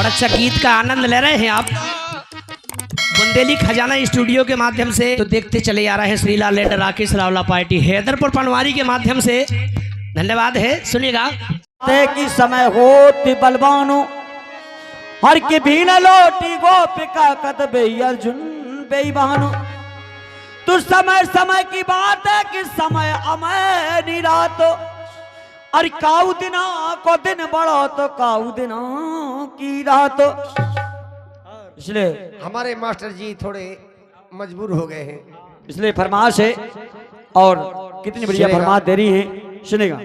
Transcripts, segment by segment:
अच्छा गीत का आनंद ले रहे हैं आप बुंदेली खजाना स्टूडियो के माध्यम से। तो देखते चले आ रहे हैं श्रीलाल लेट राकेश रावला पार्टी हैदरपुर पनवारी के माध्यम से। धन्यवाद है, सुनिएगा। की समय होती बलवानो हर की भी न लोटी गोपिका कदबे अर्जुन बेईमानो। तो समय समय की बात है कि समय अमय निरात और काऊ दिना को दिन बड़ा तो काऊ दिना की रात। इसलिए हमारे मास्टर जी थोड़े मजबूर हो गए हैं, इसलिए फरमाश है और कितनी बढ़िया फरमाश दे रही है, सुनेगा।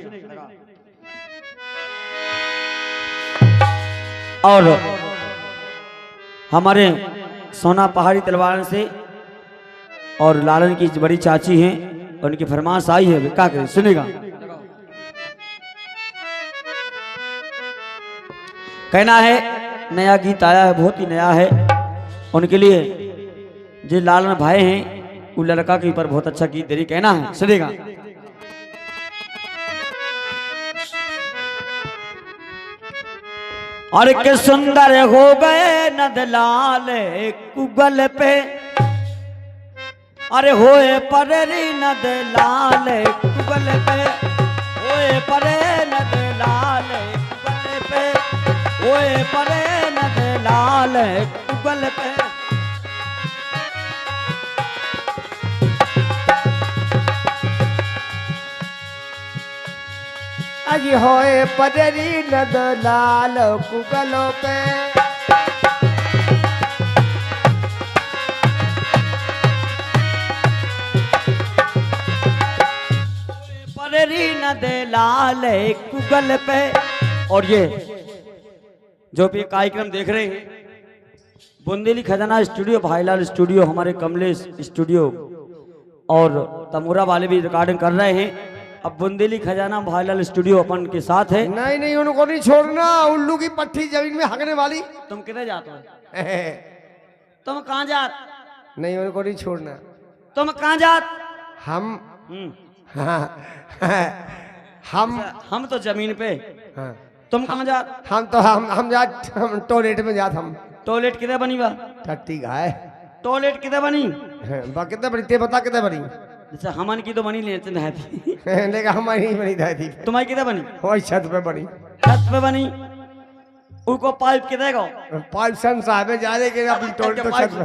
और हमारे सोना पहाड़ी तलवार से और लालन की बड़ी चाची हैं, उनकी फरमाश आई है, क्या करें, सुनेगा। कहना है नया गीत आया है, बहुत ही नया है, उनके लिए जो लालन भाई हैं वो लड़का के ऊपर बहुत अच्छा गीत दे रही, कहना है, सुनेगा। और के सुंदर हो गए नदलाल कुगल पे, अरे होए परेरी नदलाल कुगल पे, होए परे नदलाल कुगल पे, होए परे नदलाल कुगल पे। आज होए पदरी नद लाल कुगलों पे, पदरी नद लाल कुगल पे। और ये जो भी कार्यक्रम देख रहे हैं बुंदेली खजाना स्टूडियो, भाईलाल स्टूडियो, हमारे कमलेश स्टूडियो और तमोरा वाले भी रिकॉर्डिंग कर रहे हैं। अब बुंदेली खजाना भाईलाल स्टूडियो अपन के साथ है। नहीं नहीं उनको नहीं छोड़ना, उल्लू की पट्टी जमीन में हगने वाली। तुम किधर जाते हो? तुम कहाँ जात? नहीं उनको नहीं छोड़ना। तुम कहाँ जात? हम हम तो जमीन पे। हाँ। तुम कहाँ जात? हम जात, हम टॉयलेट में जात। हम टॉयलेट किधर बनी बा? टट्टी गाय टॉयलेट किधर बनी? कितने बनी ते बता, कितने बनी? जैसे हमन की तो बनी लेते थी लेकिन हमारी नहीं बनी थी। तुम्हारी किधर बनी? वही छत पे बनी। छत पे बनी। उनको पाइप किधर गो? पाइप सन साहब जा रहे के अपनी टॉयलेट तो छत पे।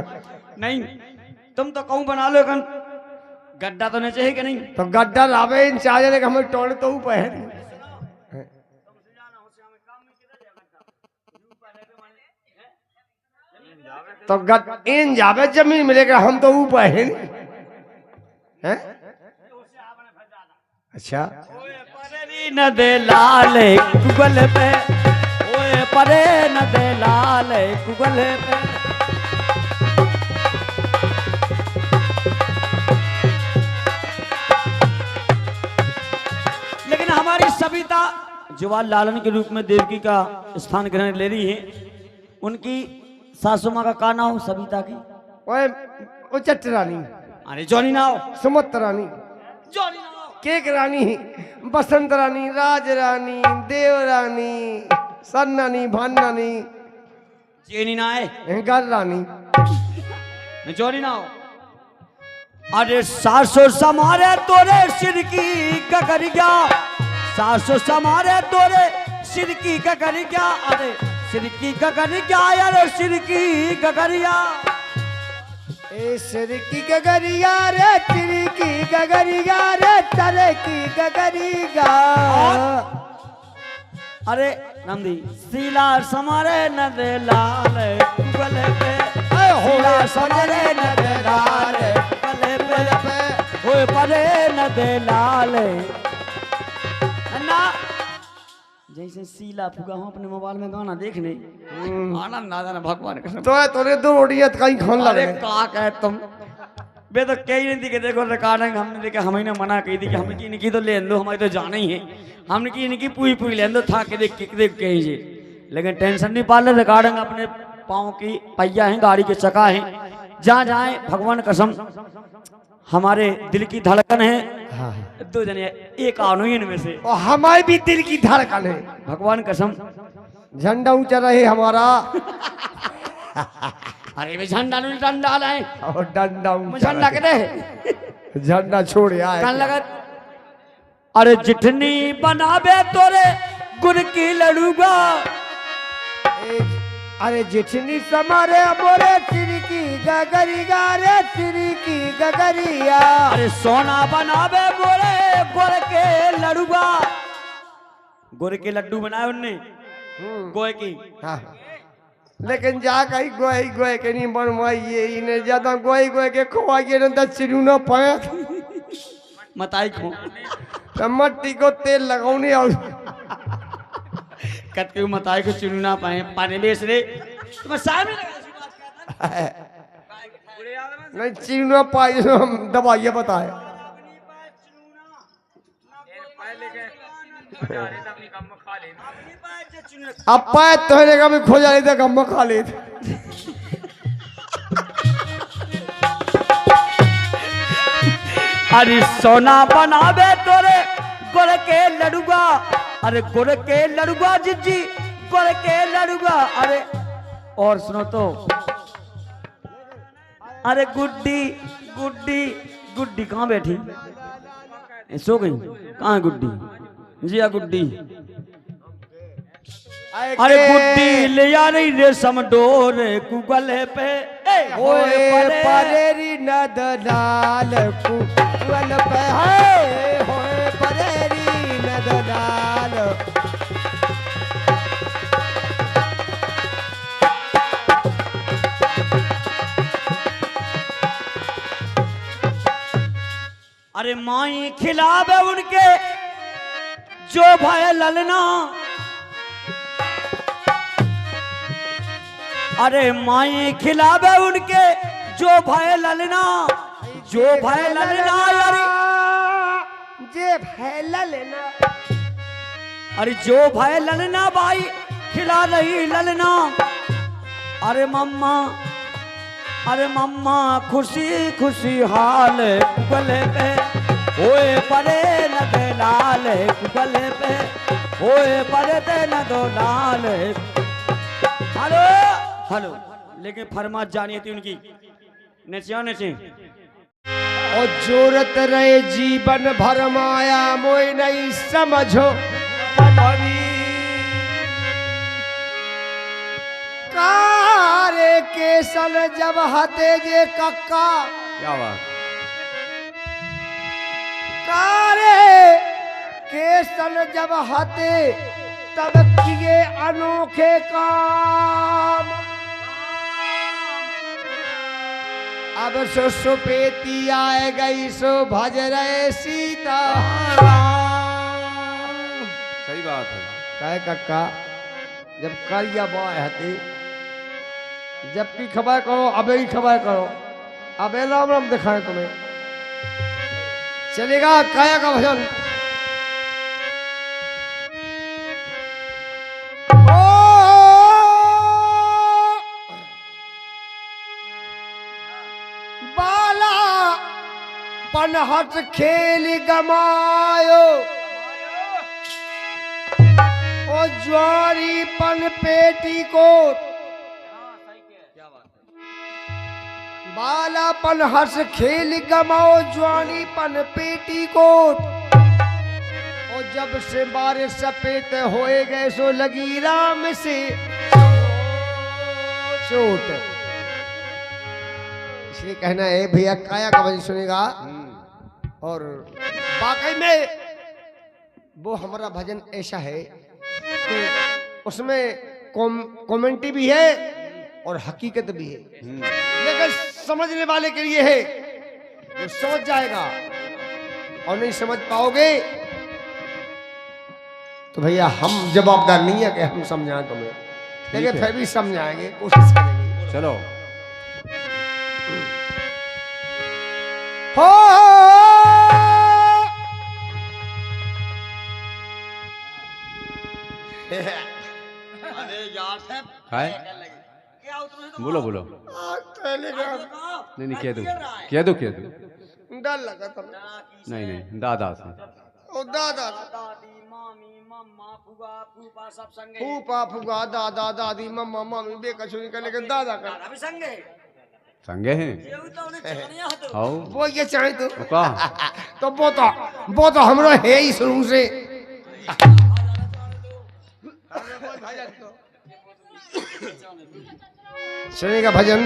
नहीं तुम तो कहूँ बना लो, गड्ढा तो नहीं चाहिए कि नहीं? तो गड्ढा लावे इन चाहे हम टॉयलेट तो ऊपर है। तो इन जावे जमीन मिलेगा, हम तो ऊपर है हैं? अच्छा न दे लाल कुगल पे, ओए परे न दे लाल कुगल पे। लेकिन हमारी सविता जो लालन के रूप में देवकी का स्थान ग्रहण ले रही है, उनकी सासू माँ का नाम सविता की? वो चट्टरानी, अरे जॉनी नाव, सुमत रानी, जॉनी नाव, केक रानी, बसंत रानी, राज रानी, देव रानी, सन्नानी, भान्नानी, जेनी नाय, गर रानी, जॉनी नाव। अरे सासो समारे तोरे सिर की गगरिया, सासो समारे तोरे सिर की गगरिया, अरे सिर की गगरिया, अरे सिर की गगरिया, ए सिर की गगरिया रे, तिरी की गगरिया रे, तरे की गगरिया। अरे नंदी सीला समारे न दे लाल कुगल पे, सीला समारे न दे लाल कुगल पे, ओए परे न दे लाल। ना जैसे सीला फुगा हूँ अपने मोबाइल में गाना देखने, आनंद आ जाना भगवान का। तो तोरे दो रोटियां कहीं खोल लगे। अरे का कहे तुम बे तो कही नहीं थी कि देखो रिकॉर्डिंग हमने देखा, हमें ना मना कही थी कि हमें की इनकी तो ले दो, हमारी तो जाना ही है, हमने की इनकी पूरी ले दो, था के देख कहीं से। लेकिन टेंशन नहीं पाले, रिकॉर्डिंग अपने पाँव की पहिया है, गाड़ी के चका है, जहाँ जाए भगवान कसम हमारे दिल की धड़कन है। हाँ। दो जने एक आनो ही इनमें से, और हमारी भी दिल की धड़कन है भगवान कसम। झंडा ऊंचा रहे हमारा अरे वे झंडा नहीं डंडा लाए और डंडा ऊंचा झंडा के दे रहे। झंडा छोड़ आए कान लगा। अरे जितनी बनावे तोरे गुड़ की लड़ूगा। अरे जितनी समारे मोरे तिरकी गगरिया रे तिरकी गगरिया। अरे सोना बनावे बोले गुड़ के लड़ूगा। गुड़ के लड्डू बनाए उनने गोए की। हाँ। लेकिन जा कहीं गोए के नहीं बनवाइए इन्हें ज्यादा गोए के खुआइए ना तो चिरू ना पाए मताई खो तो मट्टी को तेल लगाने और कत के मताई को चुनू ना पाए पानी बेच रे तुम सामने नहीं चिरू ना पाए हम दवाइयाँ बताए अब पाए तो का भी खोजा लेते गम्मा खा लेते। अरे सोना बनावे तोरे गुड़ के लड़ूगा। अरे गुड़ के लड़ूगा जिज्जी गुड़ के लड़ूगा। अरे और सुनो तो अरे गुड्डी गुड्डी गुड्डी कहाँ बैठी सो गई कहाँ है गुड्डी जी आ गुड्डी। अरे गुड्डी ले आ रही रेशम डोर कुगल पे होए परेरी नद लाल कुगल पे है होए परेरी नद लाल। अरे माई खिलावे उनके जो भय ललना। अरे माई खिलावे उनके जो भय ललना जो भय ललना। अरे जे भय ललना अरे जो भय ललना भाई खिला रही ललना। अरे मम्मा खुशी खुशी हाल गले पे होए परे न दे लाल गले पे होए परे दे न दो लाल। हेलो हेलो लेकिन फरमात जानिए थी उनकी नचिया नचे। और जोरत रहे जीवन भर माया मोई नहीं समझो कारे केसल जब हते जे कक्का। क्या बात कारे केसल जब हते तब किए अनोखे काम। अब सो सुपेती आए गई सो भज रहे सीता। सही बात है। कहे कक्का जब करिया बाय हते जबकि खबर करो अबे ही खबर करो अबे राम राम दिखाए तुम्हें चलेगा काया का भजन। बाला पनहट खेल गमायो ओ ज्वारी पन पेटी कोट। बालापन हर्ष खेल गमाओ ज्वानी पन पेटी कोट। और जब से बारिश सफेद होए गए सो लगी राम से चोट। इसलिए कहना है भैया काया का भजन सुनेगा और वाकई में वो हमारा भजन ऐसा है कि उसमें कमेंट्री भी है और हकीकत भी है। लेकिन समझने वाले के लिए है जो समझ जाएगा और नहीं समझ पाओगे तो भैया हम जवाबदार नहीं है कि हम समझाएं तुम्हें, लेकिन फिर भी समझाएंगे, कोशिश करेंगे। चलो हो है बोलो बोलो। नहीं नहीं कह दो डर लगा था। नहीं नहीं दादा से ओ दादा दादी मामी मम्मा फुआ फूफा सब संगे फूफा फूफा दादा दादी मम्मा मम्मी बेकछु निकल लेकिन दादा का दादा भी संगे संगे हैं ये तो उन्हें चकनिया हतो आओ वो ये चाहे तो वो का तो वो तो हमरो है ही शुरू से सुनेगा भजन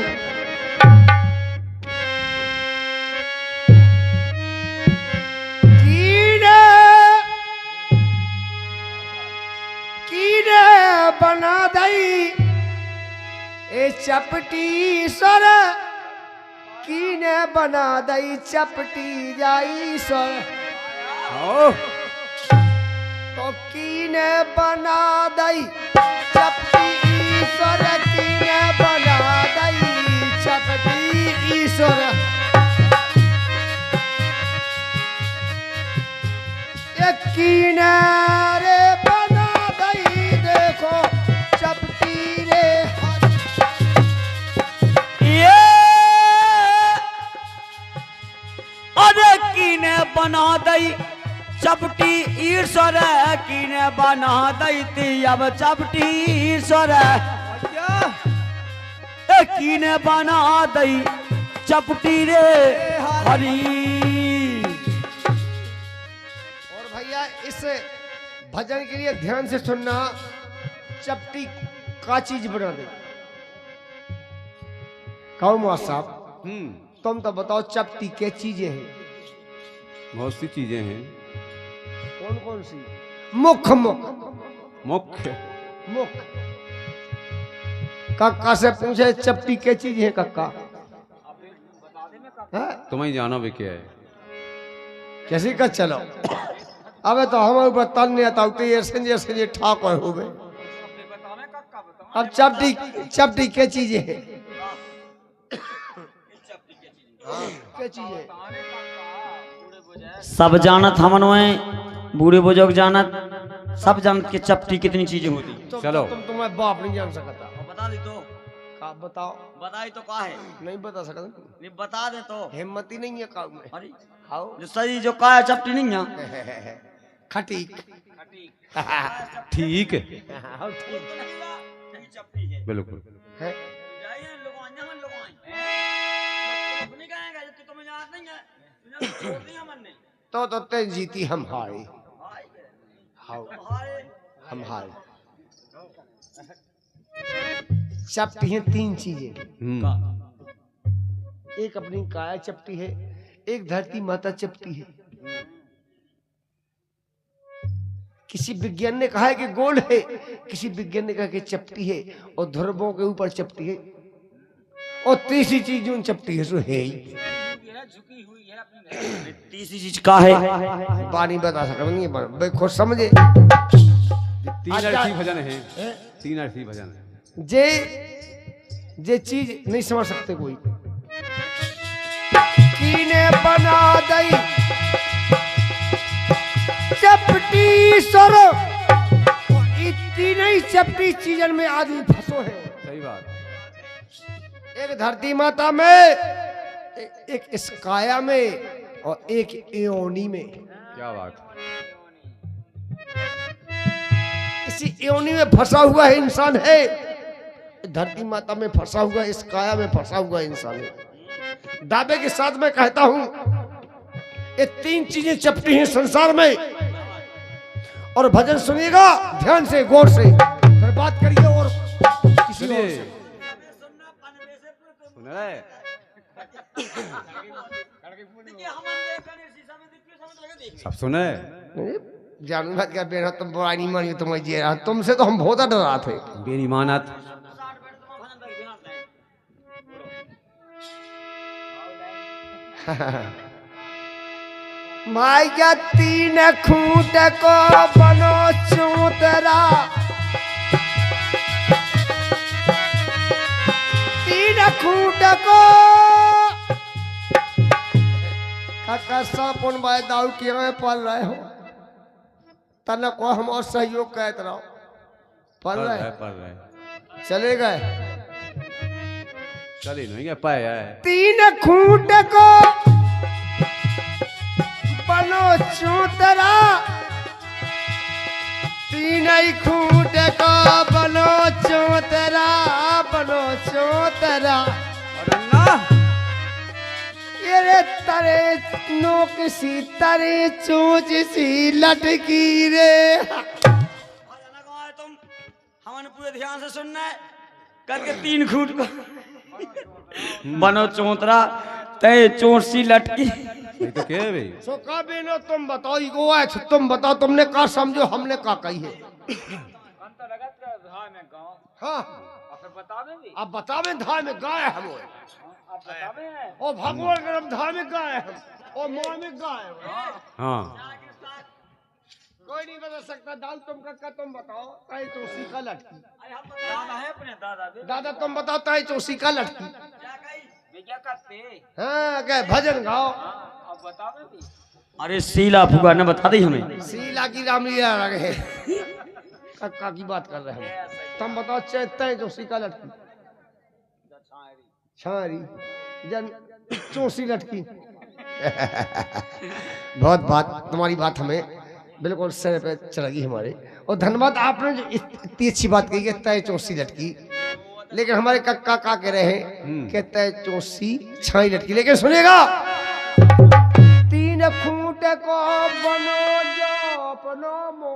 कीड़े कीड़े बना दई ए चपटी सर कीने बना दई चपटी जाई सर आओ तो कीने बना दई चपटी ईश्वर कीने बना दई चपटी ईश्वर एक कीने रे बना दई देखो चपटी रे ये अरे कीने बना दई चपटी ईश्वर कीने बना दई ती अब चपटी ईश्वर कीने बना दई चपटी रे हरी। और भैया इस भजन के लिए ध्यान से सुनना चपटी का चीज बना दे कहो मुआ साहब तुम तो बताओ चपटी क्या चीजें हैं बहुत सी चीजें हैं कौन कौन सी मुख मुख मुख्य मुख कक्का से पूछे चपटी क्या चीज है कक्का हाँ? तुम्हें जानो भी क्या है कैसे का चलो अबे तो हमारे ऊपर तल नहीं आता ये ठाक हो गए अब चपटी क्या चीज है क्या चीज है सब जानत हमन में बूढ़े बुजुर्ग जानत सब जानत के चपटी कितनी चीजें होती चलो। तुम तुम्हारे बाप नहीं जान सकता बता दी तो का बताओ बताई तो का है नहीं बता सकता नहीं बता दे तो हिम्मत ही नहीं है काम में अरे आओ जो सही जो का है चपटी नहीं है खटीक ठीक है आओ, ठीक चपटी है बिल्कुल है तो ते जीती हम हारे हाओ हम हारे चपटी है तीन चीजें एक अपनी काया चपटी है एक धरती माता चपटी है किसी विज्ञान ने कहा है कि गोल है किसी विज्ञान ने कहा कि चपटी है और ध्रुवों के ऊपर चपटी है और तीसरी चीज जो चपटी है सो है ही तीसरी चीज का है पानी बता सकता नहीं भाई खुद समझे तीन अर्थी भजन है तीन अर्थी भजन है जे चीज नहीं समझ सकते कोई कीने बना दई चपटी सरो इतनी नहीं चपटी चीजन में आदमी फंसो है सही बात एक धरती माता में एक इस काया में और एक एओनी में क्या बात इसी एओनी में फंसा हुआ है इंसान है धरती माता में फंसा हुआ इस काया में फंसा हुआ इंसान है दावे के साथ मैं कहता हूं ये तीन चीजें चपटी हैं संसार में और भजन सुनिएगा ध्यान से गौर से फिर बात करिए और किसी और से सुन रहे सब सुने जानू बात कर बेरा तुम बुराई नहीं मानिए तुम तुमसे तो हम बहुत डरा थे बेनी मानत माई क्या तीन खूंट को बनो चूतरा तीन खूंट को काका सापुन भाई दाऊ किया में पल रहे हो तना को हम और सहयोग कहते रहो पल रहे पढ़ रहे चले गए चली नहीं है पाया है तीन खूंट को बनो चूतरा तीन ही खूंट को बनो चूतरा बनो चूतरा अरे अल्लाह ये रे तरे नोक सी तरे चोंच सी लटकी रे तुम हमने पूरे ध्यान से सुनना है करके 3 खूंट को बनो चौतरा तय चोट सी लटकी। ये तो क्या है भाई? सो का बेनो तुम बताओ इको है तुम बताओ तुमने का समझो हमने का कही है। हाँ अब बतावे धा में गाय हम ओ भगवान गरम धा में गाय हम ओ मां में गाय हाँ कोई नहीं बता सकता दाल तुम का तुम बताओ ताई चौसी का लटकी दादा तुम बताओ ताई चौसी का लटकी क्या करते हाँ क्या भजन गाओ अरे शीला फूका ने बता दी हमें शीला की रामलीला रहे कक्का की बात कर रहे हैं तुम बताओ चैताई चौसी का लटकी छारी जन चौसी लटकी बहुत बात तुम्हारी बात हमें बिल्कुल सर पे चलेगी हमारे और धन्यवाद आपने जो इतनी अच्छी बात कही है तय चौसी लटकी लेकिन हमारे कक्का का कह रहे हैं कि तय चौसी छाई लटकी लेकिन सुनेगा 3 खूंट को बनो जो अपनो मो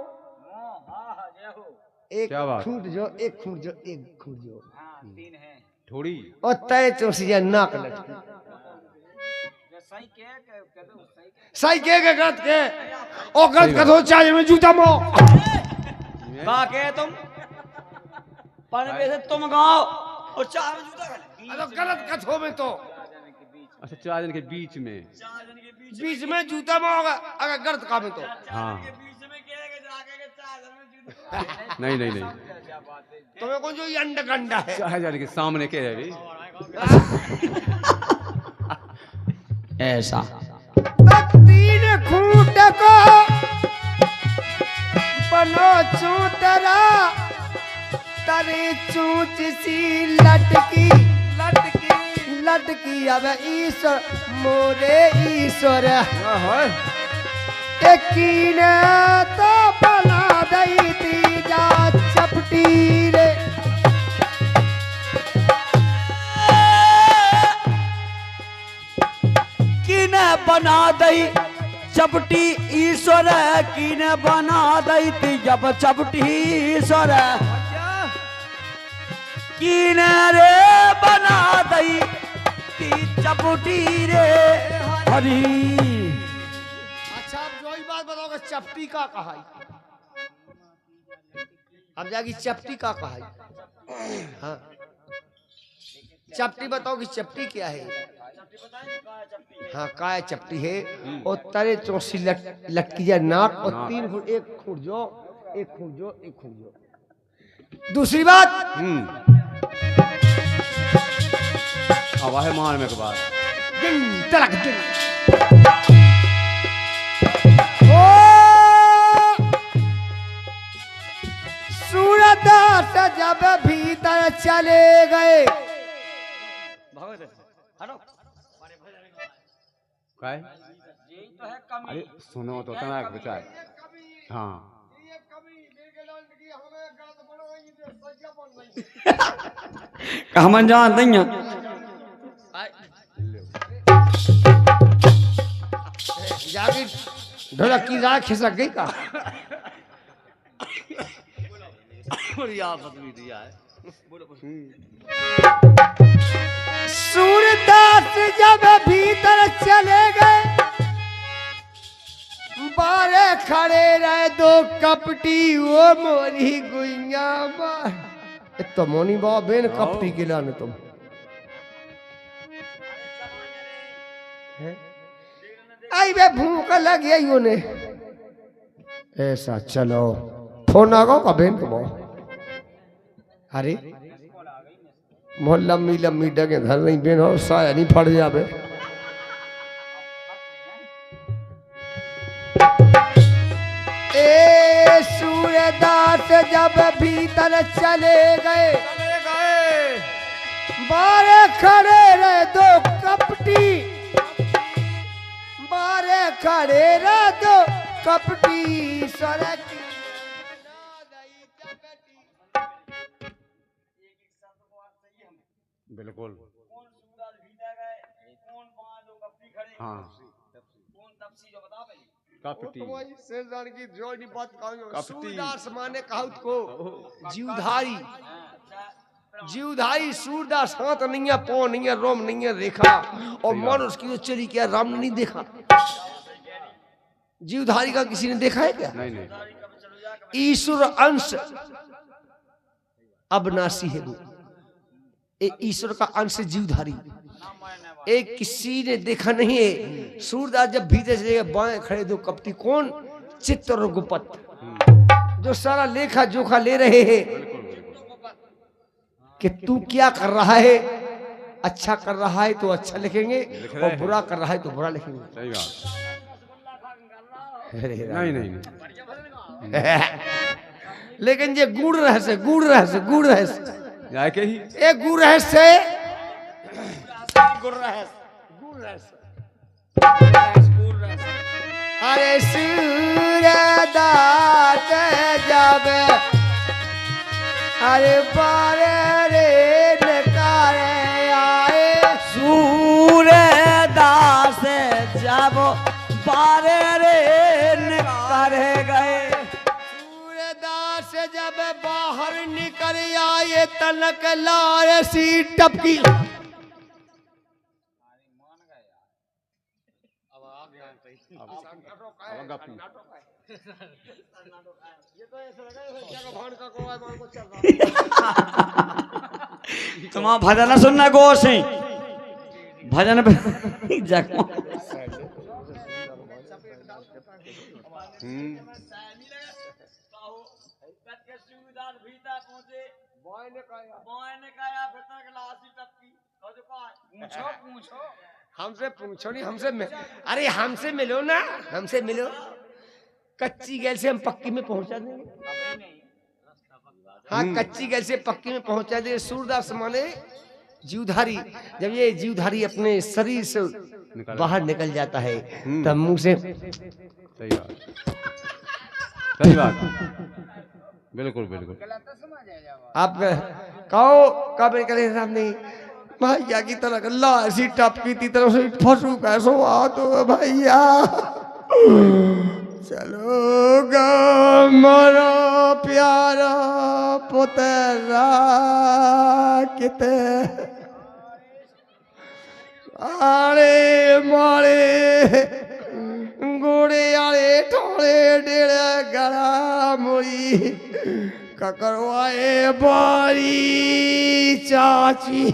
एक क्या बात? खूंट जो एक खूंट जो एक खूंट जो थोड़ी और तय चौसी या नाक लटकी सही के गलत के ओ गलत कथो चाहे में जूता मो का के तुम पानी पे से तुम गाओ और चार में जूता खा अरे गलत कथो में तो अच्छा 4 जन के बीच में बीच में जूता में होगा अगर गलत का में तो हाँ बीच में के जाके के चार में जूता नहीं नहीं नहीं तुम्हें कौन जो ये अंडा गंडा है 4 जन के सामने क्या है भाई? ऐसा 3 खूंट को बनो चूतरा तरी चूच सी लटकी लटकी लटकी अब ईश्वर मोरे ईश्वर एकीन तो बना दई थी जा चपटी रे किने बना दई चपटी ईश्वर किने बना दई थी जब चपटी ईश्वर किने रे बना दई थी चपटी रे हरी। अच्छा अब जो ही बात बताओगे चपटी का कहा अब जाएगी चपटी का कहा हाँ चपटी बताओ कि चपटी क्या है हाँ काय चपटी है और तरे चौसी लटकी जाए नाक और 3 फुट एक खूंट जो एक खूंट जो एक खूंट जो। दूसरी बात अब है मान में के बाद दिन तड़क दिन ओ सूरत से जब भीतर चले गए क्या है? अरे सुनो तो तना के बचाए हाँ हम जान नहीं जाके ढोलक की राख खिसक गई का सूरदास जब भीतर चले गए बारे खड़े रहे 2 कपटी वो मोरी गुइया बार तो मोनी बाबा बेन कपटी गिला ने तुम आई बे भूख लग गई उन्हें ऐसा चलो फोन आ गो का बेन को अरे मोह लम्बी लम्बी डगे धर नहीं बेन और साया नहीं फट जावे ए सूरदास जब भीतर चले गए बारे खड़े रहे 2 कपटी बारे खड़े रह दो कपटी सड़क बिल्कुल हाँ कपटी सूरदास माने कहत को जीवधारी जीवधारी सूरदास हाथ नहीं है पाँव नहीं है रोम नहीं है रेखा और मन उसकी जो चली क्या राम ने नहीं देखा जीवधारी का किसी ने देखा है क्या नहीं नहीं ईश्वर अंश अविनाशी है वो ईश्वर का अंश जीवधारी एक किसी ने देखा नहीं है सूरदास जब भीतर से बाएं खड़े दो कपटी कौन चित्त और गुपत जो सारा लेखा जोखा ले रहे हैं कि तू क्या कर रहा है अच्छा कर रहा है तो अच्छा लिखेंगे और बुरा कर रहा है तो बुरा लिखेंगे सही बात नहीं नहीं नहीं लेकिन ये गुड़ रहस्य गुड़ रहस्य गुड़ रहस्य जाए के ही एक गुड़ रहस्य गुड़ रहस्य गुड़ रहस्य अरे सूरदास जब अरे बारे रे नकारे आए सूरदास जब बारे रे करे गए सूरदास जब बाहर निकल आए तनक लार सी टपकी तुम भजन सुनना गो से भजन हमसे पूछो नहीं हमसे अरे हमसे मिलो ना हमसे मिलो कच्ची गैल से हम पक्की में पहुंचा देंगे हाँ कच्ची गैल से पक्की में पहुंचा देंगे सूरदास माने जीवधारी जब ये जीवधारी अपने शरीर से बाहर निकल जाता है तब मुंह से सही बात बिल्कुल बिल्कुल आप कहो कब निकले सामने भैया की तरह अल्लाह ऐसी टपकी की तरफ से फंसू कैसो आ तो भैया चलो गा मरो प्यारा पुतरा किते आले माले गोड़े आले ठोड़े डेढ़ गड़ा मुई ककरवाए बारी चाची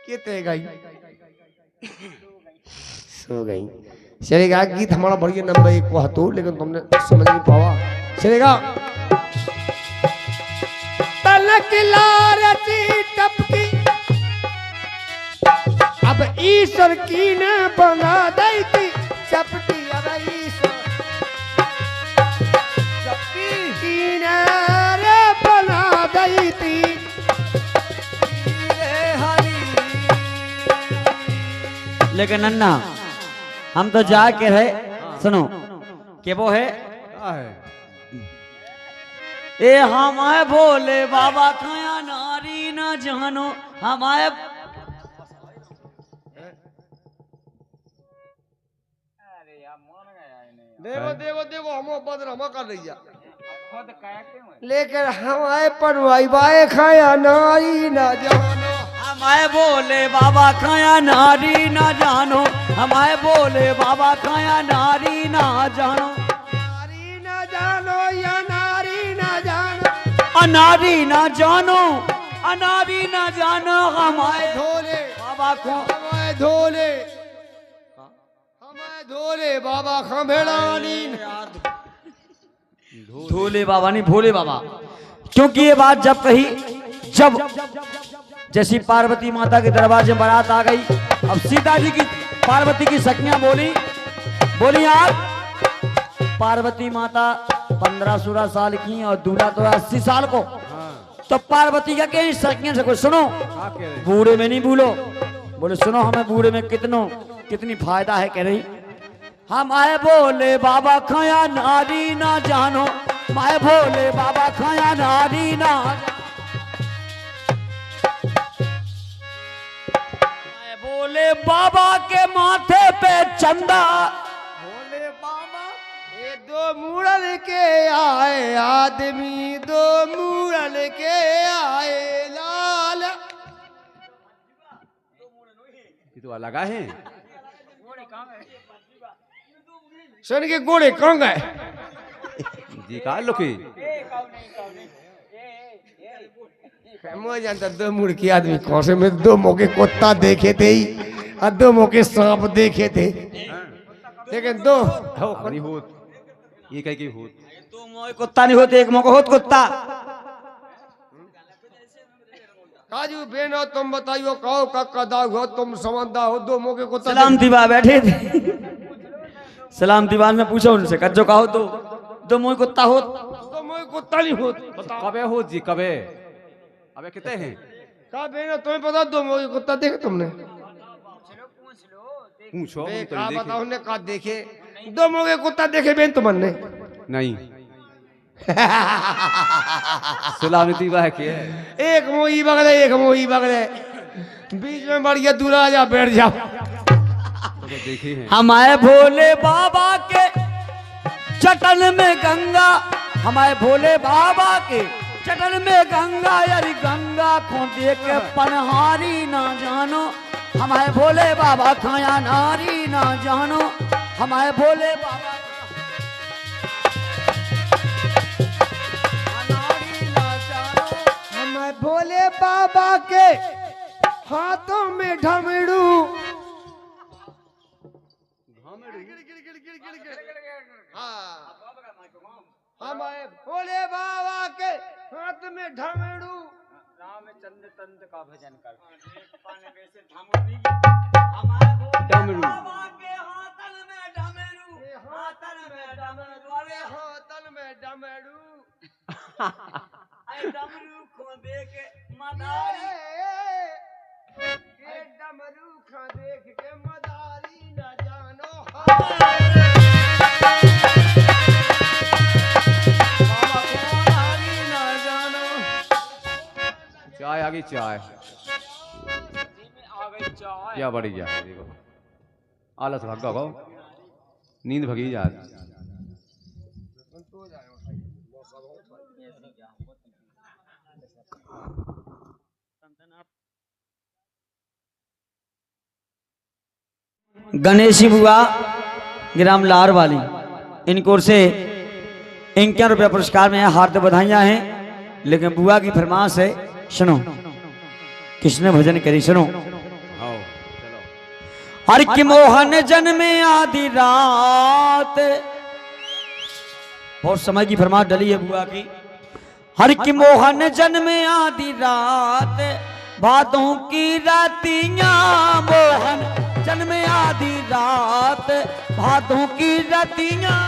किते गई सो गई चलेगा गीत हमारा बढ़िया नंबर 1 को हतो लेकिन तुमने समझ नहीं पावा चलेगा तलक लारची टपकी अब ईश्वर की न बना दी थी चपटी अब ईश्वर चपटी की न रे बना दी थी लेकिन नन्ना हम तो जाके रहे सुनो के वो है ए हमारे भोले बाबा खाया नारी न जानो हमारे देवो देवो देवो हम बदर हम कर रही लेकिन हमारे परवाई बाए खाया नारी न जानो हमारे बोले बाबा खाया नारी ना जानो हमारे बोले बाबा खाया नारी ना जानो या नारी ना जानो अनारी ना जानो अनारी ना जानो हमारे धोले बाबा को हमारे धोले बाबा खंभेड़ानी धोले बाबा नहीं भोले बाबा क्योंकि ये बात जब कही जब जैसी पार्वती माता के दरबार में बारात आ गई अब सीता जी की पार्वती की सखियां बोली यार पार्वती माता 15-16 साल की और दूल्हा तो 80 साल को तो पार्वती का सखियां से सुनो बूढ़े में नहीं भूलो बोले सुनो हमें बूढ़े में कितनों कितनी फायदा है कह रही। हम आए भोले बाबा खाया नारी ना जानो, मैं भोले बाबा खाया नारी ना, मैं भोले बाबा के माथे पे चंदा, भोले बाबा ये दो मूरल के आए आदमी, दो मूरल के आए लाल। ये तो अलग है। सुन के घोड़े कौन गए जी का लोके मैं जानता दो मुड़ की आदमी कौन से, में दो मौके कुत्ता देखे थे ही और दो मौके सांप देखे थे, लेकिन दो नहीं होत, ये कह के होत। तो मोए कुत्ता नहीं होते, एक मौका होत कुत्ता। काजू बेनो तुम बताइयो कहो का कदा हो, तुम समझदा हो दो मौके कुत्ता। सलाम दीवा बैठे थे, सलाम दीवान में पूछो उनसे, कज्जो कहो तो दो मोए कुत्ता होत, दो मौके कुत्ता नहीं होत, बताओ कबे होत जी कबे? अबे कितने हैं? का बेनो तुम्हें पता दो मौके कुत्ता देखे तुमने? पूछो हम तो का नहीं बताओ देखे। ने का देखे दो मौके कुत्ता देखे बेन तुमने? नहीं सलामती वाह के एक मोई बगले एक मोई बगले, बीच में बढ़िया दूल्हा जा बैठ जाओ। तो देखे हैं। हमारे भोले बाबा के चटन में गंगा, हमारे भोले बाबा के चटन में गंगा, यारी गंगा को देख के पनहारी ना जानो, हमारे भोले बाबा खाया नारी ना जानो, हमारे भोले बाबा नारी ना जानो। हमें भोले बाबा के हाथों में ढमरू, हमारे भोले बाबा के हाथ में ढमरू, रामचंद्र तंत्र का भजन कर, हमारे भोले डमरू। बाबा के हाथन में डमरू, हाथन में डमरू, अरे हाथन में डमरू, अरे डमरू को देख मदारी, ये डमरू खा देख के मदारी न जानो। बाबा को मदारी ना जानो। चाय आ गई चाय, आ गई चाय। क्या बढ़िया है देखो, आलस भाग गो, नींद भगी जा। गणेशी बुआ ग्राम लार वाली, इनको से 51 रुपया पुरस्कार में हार्दिक बधाइयां हैं। लेकिन बुआ की फरमाइश है, सुनो किसने भजन करी, सुनो। आओ चलो। हर की मोहन जन्मे आधी रात, बहुत समय की फरमाइश डली है बुआ की। हर की मोहन जन्मे आधी रात, भादों की रातियां, मोहन जन्मे आधी रात, भादों की रातियां।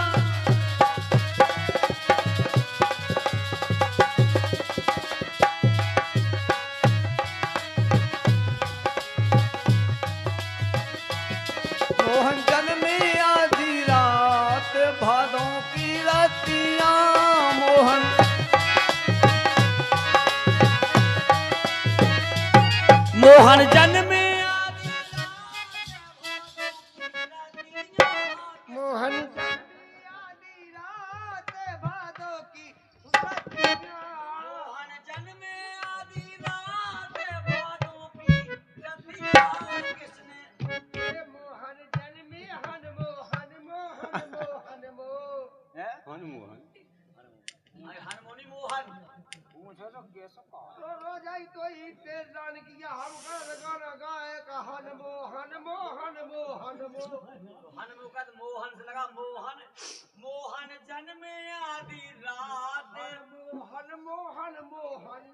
मोहन जन्मे आधी रात, भादों की रातियां, मोहन मोहन जन्मे मोहन आधी रात भादों की रातियां, मोहन जन्मे आधी रात, भादों की रातियां। किसने ये मोहन जन्मे हन मोहन मोहन मोहन मोह, हनुमान हारमोनी मोहन तो रोज आई तो ही तेरे जान किया हम गाना गाए का हन मोहन मोहन मोहन मोह। हनुमुखत मोहन से लगा मोहन, मोहन जन्मे आधी रात, मोहन मोहन मोहन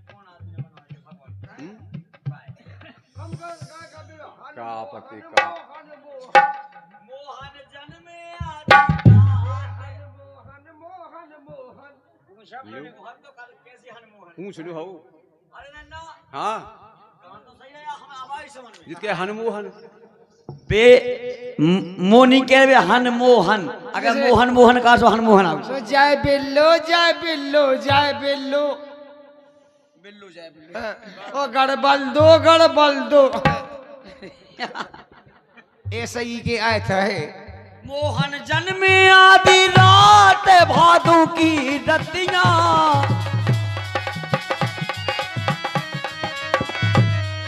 कौन आदमी ने बनाया भगवान? हम गाय का बिना हन का मोहन पति का। मोहन मोहन मोहन जन्मे आधी रात, मोहन मोहन मोहन मोहन तो कैसी हनुमोहन? पूछ लो हो। अरे नन्ना हाँ गान तो सही है, हम आवाज जिसके हनमोहन बे मोनी कह बे हनमोहन, अगर मोहन मोहन का सो हनमोहन आ तो जाए बिल्लो जाए बिल्लो जाए बिल्लो बिल्लू जाए बिल्लू। ओ गड़बल दो ऐसा ही के आए थे मोहन जन्मे आदि रात भादों की रतियां,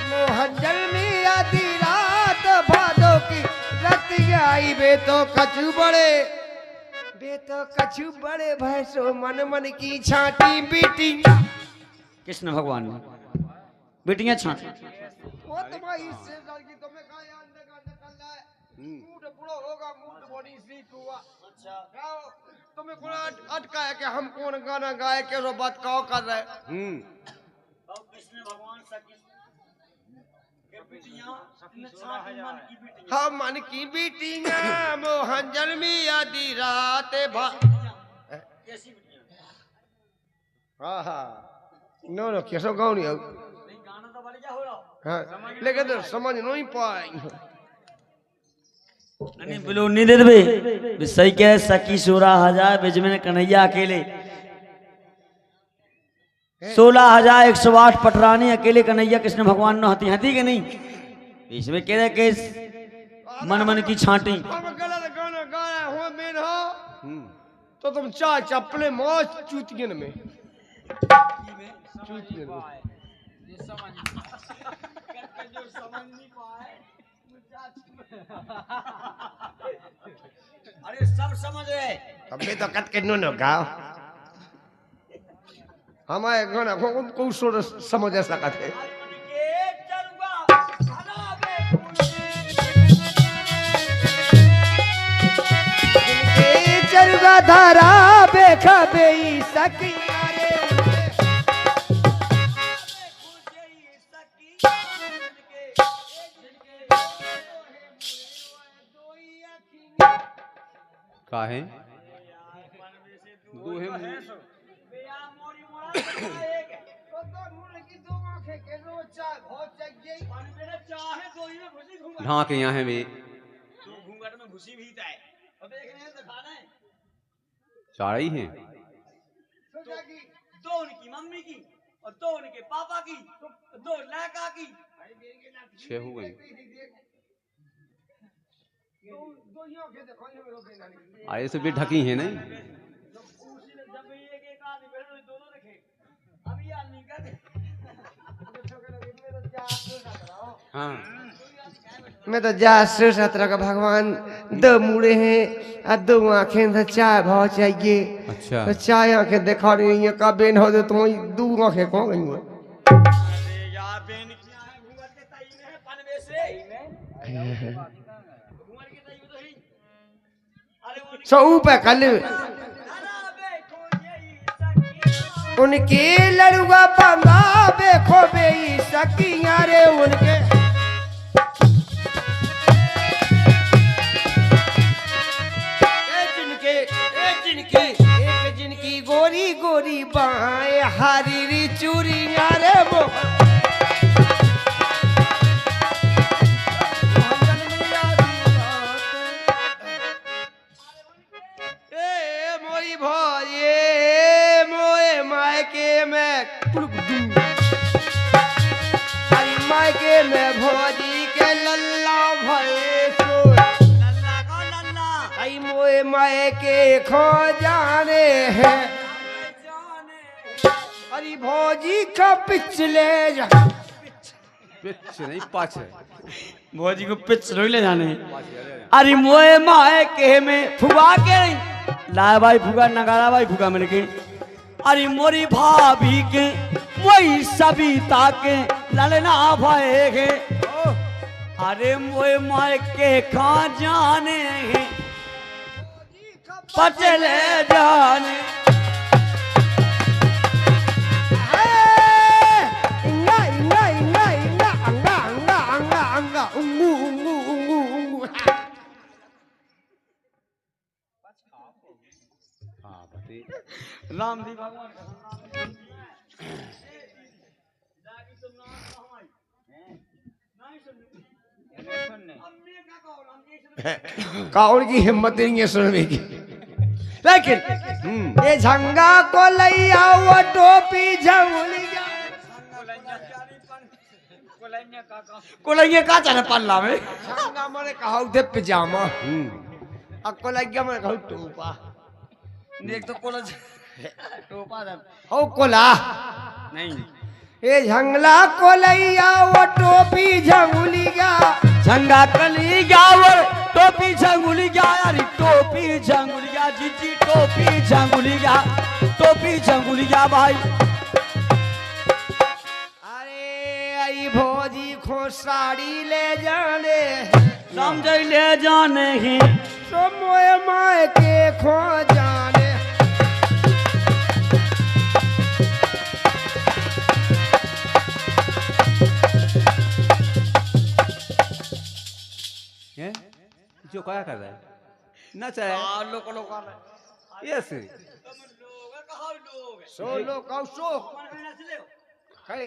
मोहन जन्मी आधी रात भादो की रतिया आई बे तो कछु बड़े भैंसो मन मन की छाटी बीटी कृष्ण भगवान ने बेटियां छाट वो तुम्हारी से की तुम्हें कहा यार निकल जाए मूड बुरा होगा, मूड बॉडी वीक हुआ। अच्छा गाओ तुम्हें कौन अटका है कि हम कौन गाना गाए के रो बात कहो कर रहे कृष्ण भगवान हम मन की बीटियां मोहन जन्मी आधी रात भा हाँ हाँ नो कैसो गाँव नहीं हो गाना तो बढ़िया हो रहा हाँ लेकिन तो समझ नहीं पाए नहीं बिलो नहीं दे दे सही कह सकी 16,000 बीच में कन्हैया अकेले 16,108 पटरानी अकेले कन्हैया कृष्ण भगवान ने हती हती के नहीं इसमें कह रहे के मन मन की छाटी। हम गलत गाना गाया हो मेन हो तो तुम चार चप्पले मौज चूतियन में चूतियन में अरे सब समझ रहे अबे तो कट के नो गाओ हमारे गाना को सोच समझ सकते है चरुआ धारा बेखा बेई सकी काहे दूहे हाँ के यहाँ है भी घूंघट में घुसी भी है और देखने हैं दिखाना है चार ही हैं दो उनकी मम्मी की और दो उनके पापा की दो लड़का की 6 हो गई। अरे से भी ढकी है नहीं हाँ मैं तो जा सत्रह का भगवान दो मुड़े हैं और दो आंखें तो चाय भाव चाहिए अच्छा तो चाय आंखें दिखा रही है का बेन हो तुम्हारी दो आंखें कौन गई हुआ सौ पे कल उनके लड़ुआ पंगा बेखो बेई सकिया रे उनके जिनकी गोरी गोरी बाएं हरी चूड़ियां रे वो मोई भोये मोए मायके में अरे मायके में भोजी के लल्ला भये सो आई मोए मायके खो जाने हैं अरे भोजी का पिछले जा पिच नहीं पाछ है भौजी को पिच रोई ले जाने अरे मोए माए के में फुगा के लाए भाई फुगा नगारा भाई फुगा मिल के अरे मोरी भाभी के वही सविता के ललना भाई के अरे मोए माए के खा जाने पचले जाने राम जी भगवान का काउन की हिम्मत नहीं है सुनने की। लेकिन ये झंगा को लैया वो टोपी झंगुलिया कोलैया का चाहे पल्ला में झंगा मैंने कहा उधे पिजामा अब कोलैया मैंने कहा टोपा देख तो कोला टोपा दे हो कोला नहीं ये झंगला कोलैया वो टोपी झंगुलिया झंगा कली गावर टोपी झंगुली गा यार टोपी झंगुली गा जी टोपी झंगुली गा टोपी झंगुली गा भाई। अरे आई भौजी खो साड़ी ले जाने समझ ले जाने ही सोमोए माए के खो जाने जो क्या कर रहा है ना चाहे यस सो लो कहो सो कहे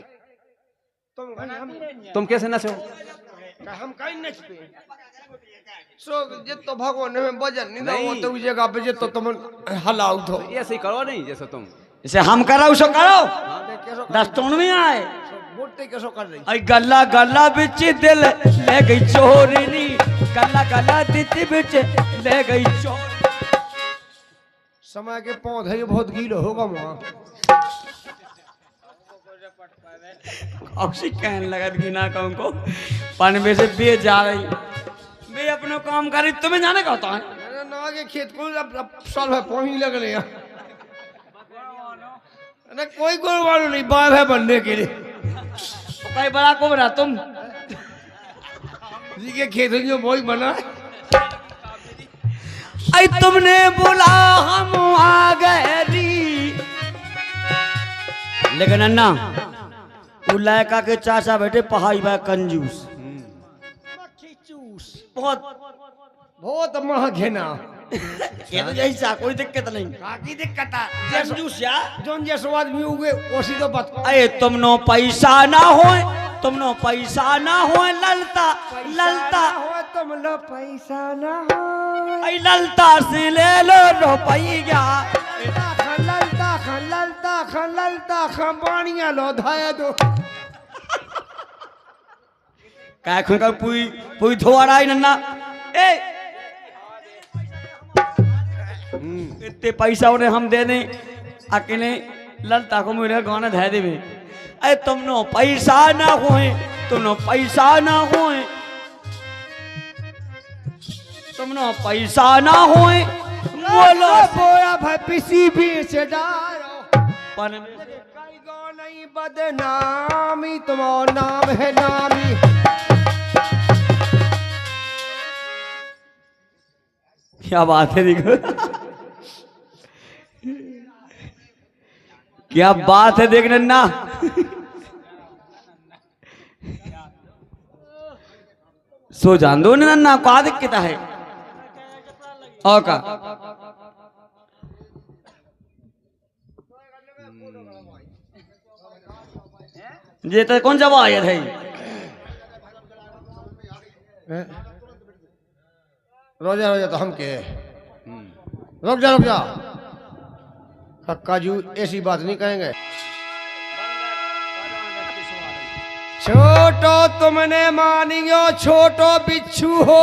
तुम कैसे नचो हम कहीं नचते सो जे तो भगवान में भजन नहीं वो तो उस जगह पे जे तो तुम हलाउ थो ऐसे ही करो नहीं जैसे तुम इसे हम करो सो करो दस्तून में आए बोलते कैसो कर रही आई गल्ला गल्ला बिच दिल ले गई चोरनी गल्ला गल्ला दिल बिच ले गई चोर समय के पौधे बहुत गीलो होगा वहां औसी कहने लगा कि ना कहूं को पानी में से बे जा रही बे अपना काम करी तुम्हें जाने का होता है ना के खेत को अब साल है पानी लगने ना कोई गुरवानो नहीं बाल है बनने के लिए तो कई बड़ा को बना तुम जी के खेत जो वही बना आई तुमने बोला हम आ गए री लेकिन अन्ना उलायका के चाचा बेटे पहाड़ी बा कंजूस बहुत बहुत महंगे ना ये तो यही सा कोई दिक्कत नहीं काकी दिक्कत कंजूस या जोन जैसे आदमी उगे ओसी तो बात अरे तुम नो पैसा ना होए तुम नो पैसा ना होए ललता ललता हो तुम लो पैसा ना हो आई ललता से ले लो रुपया ललता खा पानिया लो धाया दो काय खुन का पुई पुई धोरा आई नन्ना ए इतने पैसा उन्हें हम दे दें अकेले ललता को मेरे गाना धै देवे अरे तुम नो पैसा ना होए तुम नो पैसा ना होए तुम नो पैसा ना होए बोलो बोया भाई पिसी बीच डारो पानी में कई गो नहीं बदनामी तुम्हारा नाम है नामी क्या बात है देखो क्या बात है देखने ना सो जान दो ना क्या दिक्कत है और का ये तो कौन सा आया था रोजा रोजा तो हम के रुक जा कक्का जी ऐसी बात नहीं कहेंगे छोटो तुमने मानियो छोटो बिच्छू हो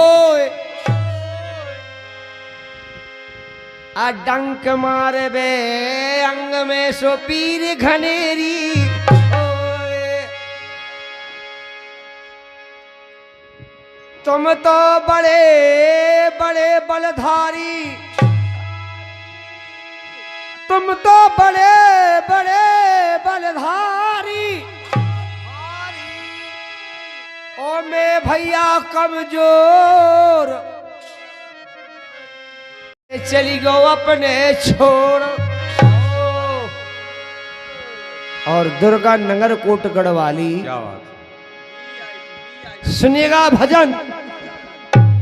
आ डंक मारे बे अंग में सो पीर घनेरी तुम तो बड़े बड़े बलधारी तुम तो बड़े बड़े बलधारी ओ मैं भैया कमजोर चली गो अपने छोड़ और दुर्गा नगर कोट गढ़वाली क्या बात सुनिएगा भजन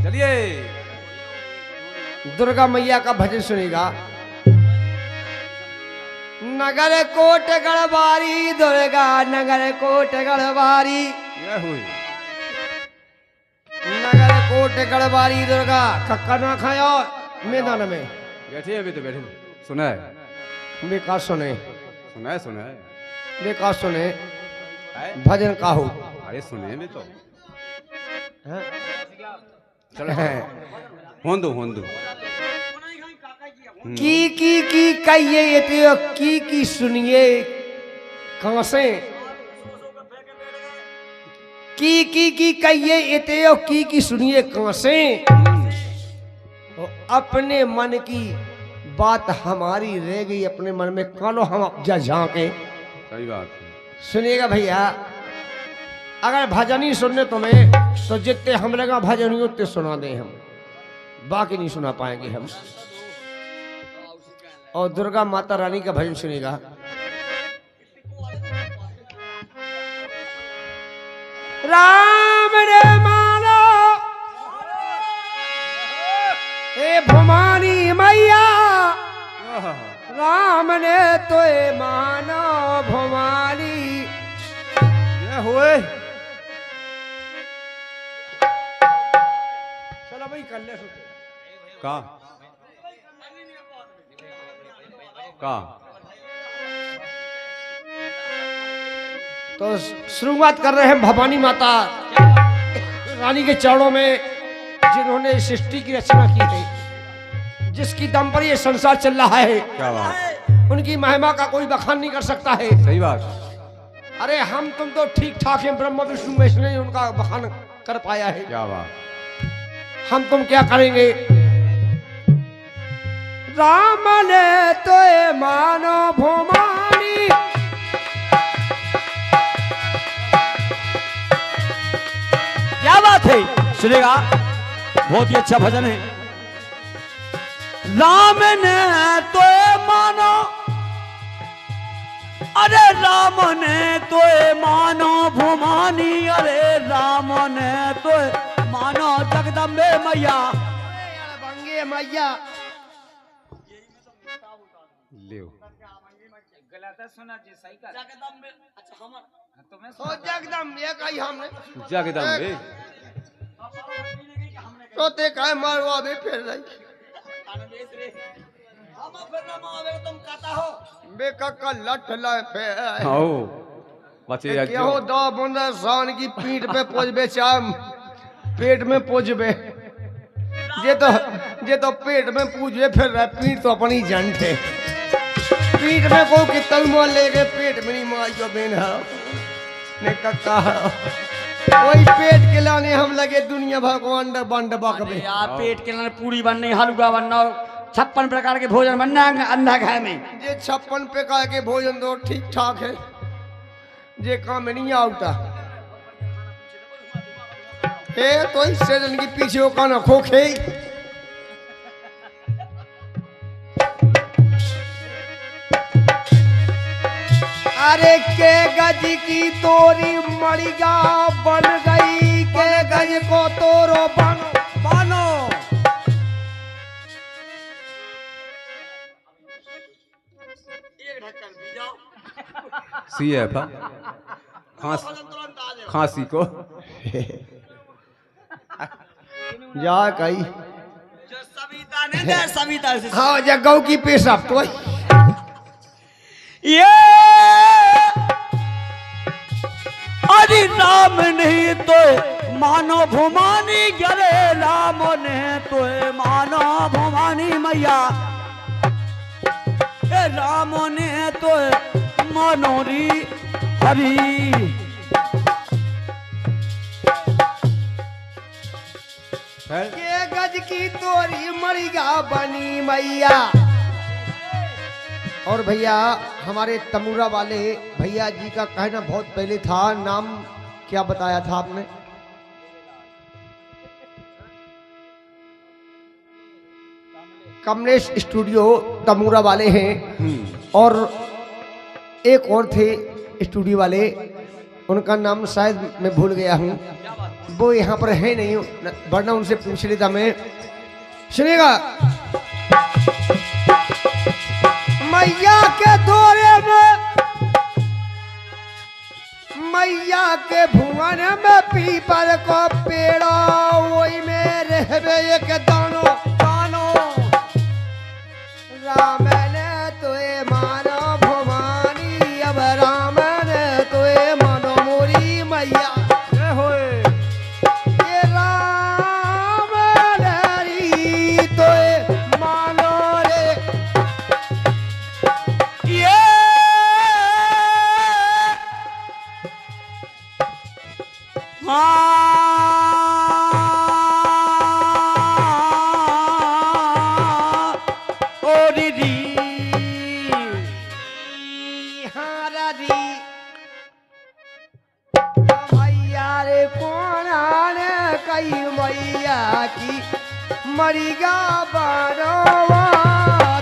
चलिए दुर्गा मैया का भजन सुनिएगा नगर कोट गढ़वारी दुर्गा नगर कोट गढ़वारी ये हुई नगर कोट गढ़वारी दुर्गा खक्का ना खाया मैदान में बैठे अभी तो बैठे सुना है बेकार सुने सुना है बेकार सुने है? भजन काहू अरे सुने भी तो चलो हों दो की कहिए ये तो की सुनिए कहां से की कहिए ये तो की सुनिए कहां से तो अपने मन की बात हमारी रह गई अपने मन में कानो हम जा झांके सही बात है सुनिएगा भैया अगर भजन ही सुनने तुम्हें तो जितने हम लगा भजन ही उतने सुना दे हम बाकी नहीं सुना पाएंगे हम और दुर्गा माता रानी का भजन सुनेगा राम ने मानो ए भवानी मैया राम ने तो मानो भवानी ये हुए चलो भाई कर ले का तो शुरुआत कर रहे हैं भवानी माता रानी के चरणों में जिन्होंने सृष्टि की रचना की है जिसकी दम पर ये संसार चल रहा है क्या बात उनकी महिमा का कोई बखान नहीं कर सकता है सही बात अरे हम तुम तो ठीक ठाक हैं ब्रह्मा विष्णु महेश ने उनका बखान कर पाया है क्या बात हम तुम क्या करेंगे राम ने तो मानो भवानी क्या बात है सुनेगा बहुत ही अच्छा भजन है राम ने तो मानो अरे राम ने तो मानो भवानी अरे राम ने तो मानो जगदम्बे मैया बंगे मैया लियो जगदम ये कही हमने जगदम्बे तो ते काय मारो अबे फिर रही बे कक्का लठ ला पे आओ बचे क्या हो दो बंदा शान की पीठ पे पोजबे चाम पेट में पोजबे ये तो पेट में पूजबे फिर रहा पीठ तो अपनी जंट है पीठ में को कि तलमा लेके पेट में नहीं मारियो बेन ने कक्का कोई पेट के लाने हम लगे दुनिया भगवान बंड बकबे यार पेट के लिए पूरी बननी हलवा बनना 56 प्रकार के भोजन बनना अंधा खाए में ये 56 प्रकार के भोजन तो ठीक ठाक है ये काम नहीं आउटा हे तो इससे जन की पीछे वो काना खोखे अरे के गज की तोरी मड़िया बन गई के गज को तोरो बानो CF खांसी को जा कही सविता से हाँ जगह की पेशाब तो ये अरे राम नहीं तो मानो भवानी गरे राम ने तो मानो भवानी मैया राम ने तो मनोरी हरी के गज की तोरी मरिया बनी मैया और भैया हमारे तमुरा वाले भैया जी का कहना बहुत पहले था नाम क्या बताया था आपने कमलेश स्टूडियो तमुरा वाले हैं और एक और थे स्टूडियो वाले उनका नाम शायद मैं भूल गया हूँ वो यहाँ पर है नहीं वरना उनसे पूछ लेता मैं सुनेगा मैया के दौरे में मैया के भुवन में पीपल को पेड़ा वही में हेबे एक दानो दानो राम ने तोए मानो भवानी अब राम ने तोए मानो मोरी मैया होए ये राम री तोए मानो रे ये मैया रे कोना ने कई मैया की मरिगा बनवा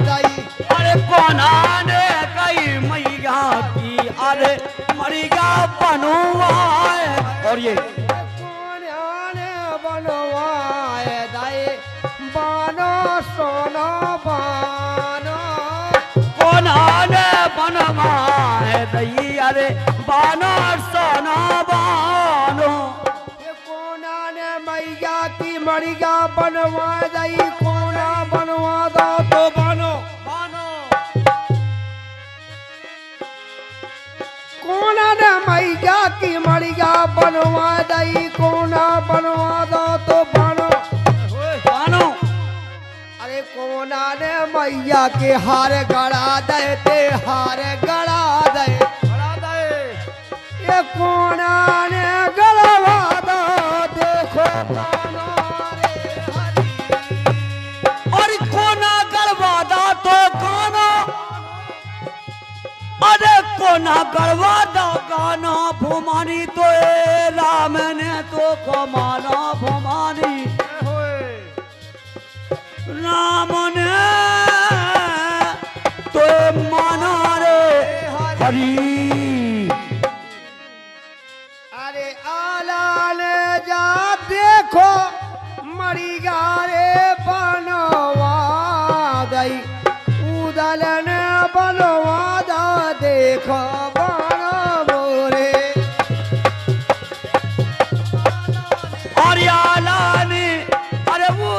दई अरे कोना ने कई मैया की अरे मरिगा बनवाए और ये कोना ने बनवाए दई बानो सोनो बानो कोना ने बनवाए दई अरे बानो सोना बानो कोना ने मैया की मरिगा बनवा दई कोना बनवा दो तो बनो बानो कोना ने मैया की मरिगा बनवा दई कोना बनवा दो तो बनो बानो अरे कोना ने मैया के हार गड़ा दे ते हार गड़ा दे ये कोना ने गड़वा दो देखो कानो रे हरी और कोना गड़वादा तो गाना अरे कोना गड़वादा गाना भुमानी तो ए राम ने तो कमाना भुमानी राम ने तो माना रे हरी अरे आला ने जा देखो मरिगा रे बनवा दई उदल ने बनवा दा देखो बनो मोरे और याला ने अरे वो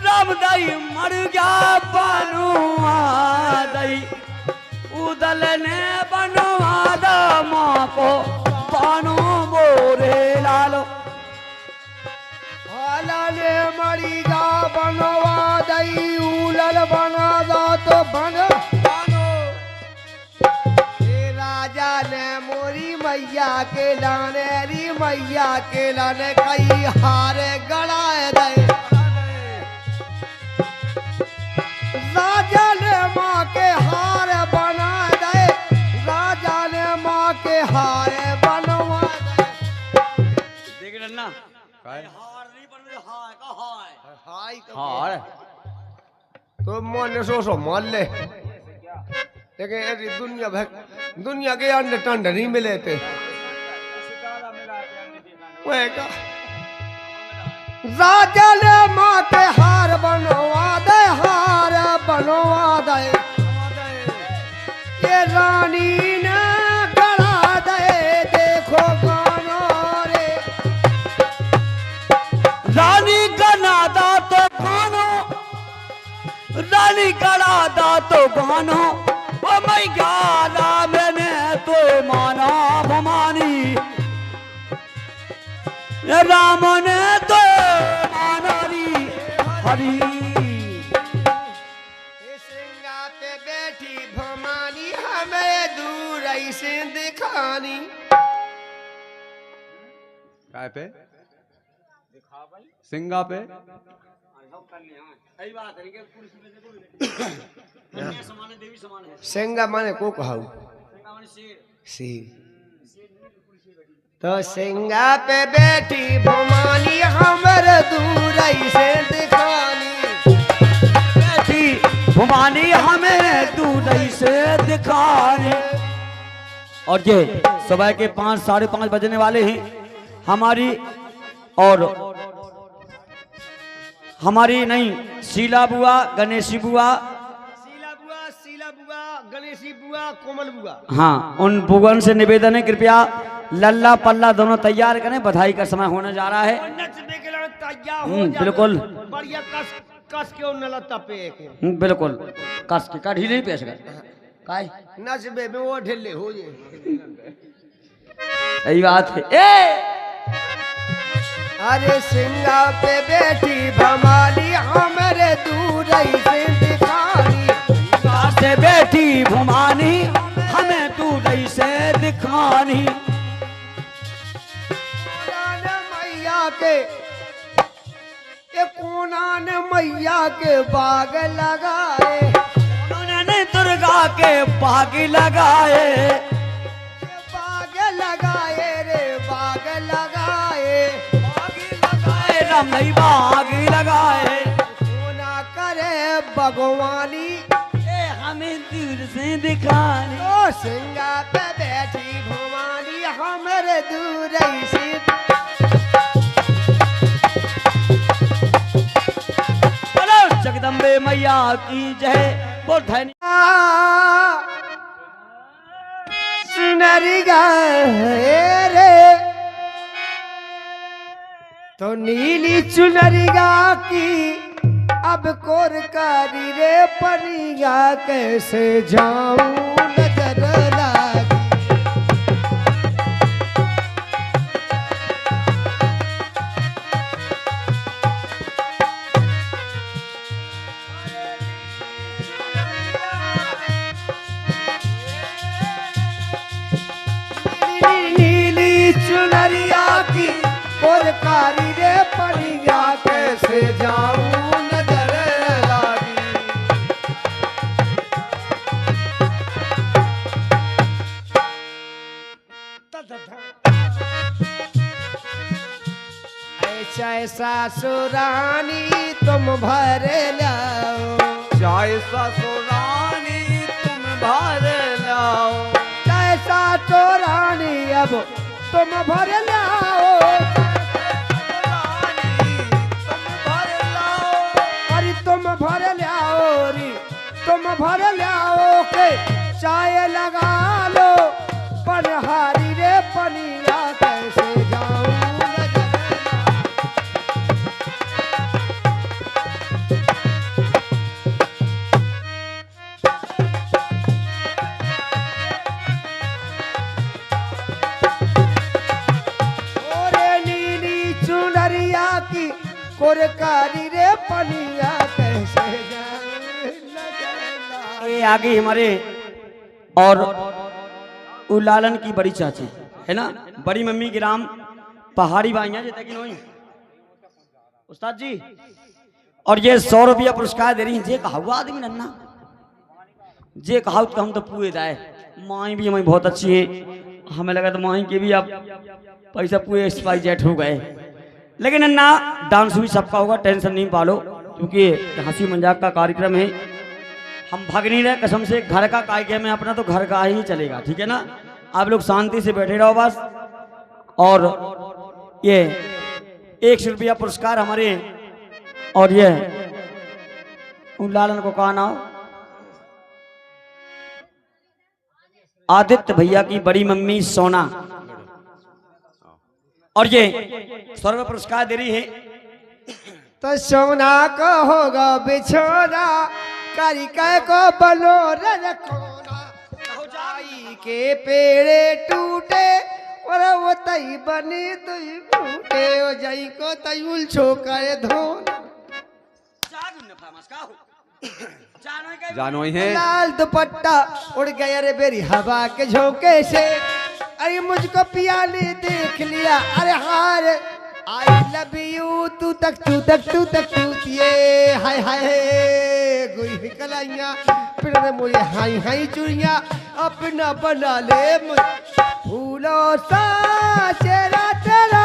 राम दई मर गया बनुआ दई उदल ने बनवा दा माँ को बानो मोरे लालो आला ने मरिगा बनवा दई उलल बना दो तो बनो राजा ने मोरी मैया के लाने री मैया के लाने कई हार गड़ाए दे राजा ने माँ के हार बना दे राजा ने माँ के हार बनवा दे देख रहे ना काय हार नहीं बन हाय का हाय हाय हार तो मन सो मान ले लेकिन ऐसी दुनिया के अंडे टंड नहीं मिले थे राजा ने माँ के हार बनवा दे ये रानी ने गड़ा दे देखो गानो रे रानी गना दा तो गानो रानी गड़ा दा तो गानो ओ मैं गाना मैंने तो माना भमानी राम ने तो माना री हरी सिंगा पे बैठी भमानी हमें दूर ऐसे दिखानी काय पे सिंगा पे सिंगा माने को कहाऊ सिंह तो सिंगा पे बैठी भमानी हमर दूर ऐसे दिखानी बैठी भवानी हमें दूर से दिखाने और ये सुबह के 5 साढ़े 5 बजने वाले हैं हमारी और हमारी नहीं शीला बुआ गणेशी बुआ शीला बुआ गणेशी बुआ कोमल बुआ हाँ उन बुगन से निवेदन है कृपया लल्ला पल्ला दोनों तैयार करें बधाई का समय होने जा रहा है नच तैया हो जा बिल्कुल। बढ़िया कस कस के उन लता पे बिल्कुल कस के काढ़ी नहीं पेश कर काय नसबे में वो ढिल्ले हो जे यही बात है ए अरे सिंगा पे बेटी भमाली हमरे दूर से दिखानी से बेटी भुमानी हमें तू से दिखानी मैया के कोना ने मैया के बाग लगाए उन्होंने दुर्गा के बाग लगाए बाग लगाए रे बाग लगाए राम नहीं बाग लगाए कोना करे भगवानी हमें दूर से दिखानी ओ सिंगा पे बैठी भवानी हमरे दूर से जगदम्बे मैया की जय बोल धनी सुनरी गाए रे तो नीली चुनरिया की अब कोरकारी रे पनिया कैसे जाऊं नजर लागी नीली चुनरिया की कोरकारी रे पनिया कैसे जाऊं नजर लागी ऐसा सुरानी तुम भर लाओ जैसा सोरानी तुम भर लाओ ऐसा चोरानी अब तुम भर लाओ अरे तुम भर लाओ रे तुम भर लाओ के चाय लगा लो पनहारी रे पनिया कैसे जाऊं की कोरकारी रे पनिया कैसे ये आगे हमारे और उलालन की बड़ी चाची है ना बड़ी मम्मी की राम पहाड़ी बाइया जैसे कि नहीं उस्ताद जी और ये 100 रुपया पुरस्कार दे रही है जे कहा आदमी नन्ना जे कहा तो हम तो पूरे दाए माई भी हमें बहुत अच्छी है हमें लगा तो माई के भी अब पैसा पूरे एक्सपाई जेट हो गए लेकिन अन्ना डांस भी सबका होगा टेंशन नहीं पालो क्योंकि हंसी मजाक का कार्यक्रम है हम भाग नहीं रहे कसम से घर का कार्यक्रम है अपना तो घर का ही चलेगा ठीक है ना आप लोग शांति से बैठे रहो बस और ये 100 रुपया पुरस्कार हमारे और ये लालन को कहा ना आदित्य भैया की बड़ी मम्मी सोना और ये 100 रुपया पुरस्कार दे रही है तो सोना को होगा बिछोना करिका को बनो रखोना जाई के पेड़े टूटे और वो तई बनी तुई टूटे ओ जाई को तई उलछो करे धोना जानो ही है लाल दुपट्टा उड़ गया रे बेरी हवा के झोंके से अरे मुझको पिया ने देख लिया अरे हार आई लव यू तू तक ये हाय हाय गुई निकलाइया फिर मुझे हाय हाय चुड़िया अपना बना ले फूलों सा चेहरा तेरा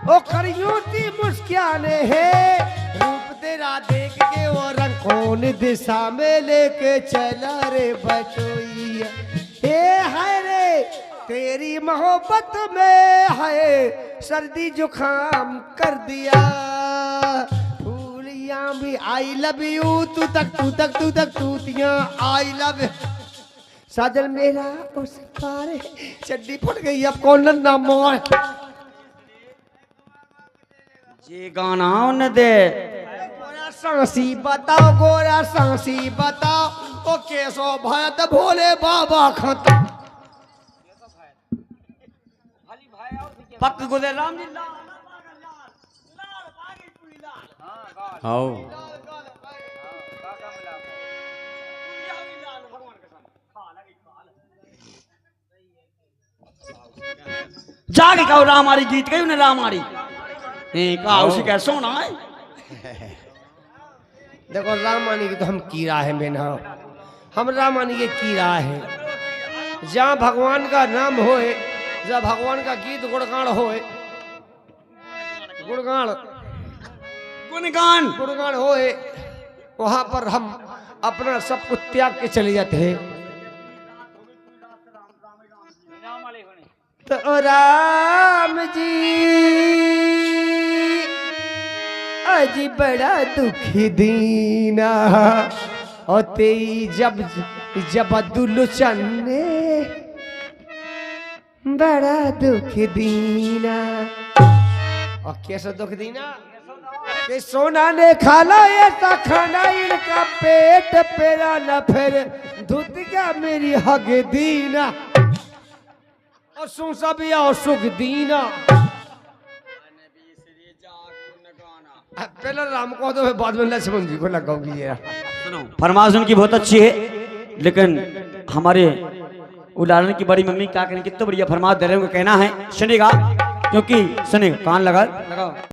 ओ खरियोती मुस्काने है रूप तेरा देख के वो रंग कौन दिशा में लेके चला रे बटोइया हे हाय रे तेरी मोहब्बत में है सर्दी जुखाम कर दिया फूलियां भी आई लव यू तू तक तूतियां आई लव साजन मेरा उस पार चड्डी फट गई अब कौन ना मोर ये गाना न दे गोरा सांसी बताओ, गोरा सांसी बताओ, ओ केसो भयत भोले बाबा खता। पक गुदे राम जी आओ जाके कहो रामारी गीत गई उन्हें रामारी कहा उसी कह सोना है। देखो रामानी की तो हम कीड़ा है मेना, हम रामानी के कीड़ा है। जहाँ भगवान का नाम होए, जहाँ भगवान का गीत गुणगान होए, गुणगान गुणगान गुणगान होए, वहां पर हम अपना सब कुछ त्याग के चले जाते हैं। तो राम जी आज बड़ा दुखी दीना, और तेरी जब दुलचन ने बड़ा दुख दीना। और कैसा दुख दीना कि सोना ने खाला ऐसा खाना, इनका पेट पेरा न फिर धुत गया मेरी हग दीना, और सुसा भी और सुख दीना। पहले राम को तो बाद में लक्ष्मण जी को लगाऊंगी। ये सुनो फरमाइश उनकी बहुत अच्छी है, लेकिन हमारे उदाहरण की बड़ी मम्मी क्या करें, कितना बढ़िया फरमाइश दे रहे हैं, उनको कहना है सुनेगा, क्योंकि सुने कान लगाओ।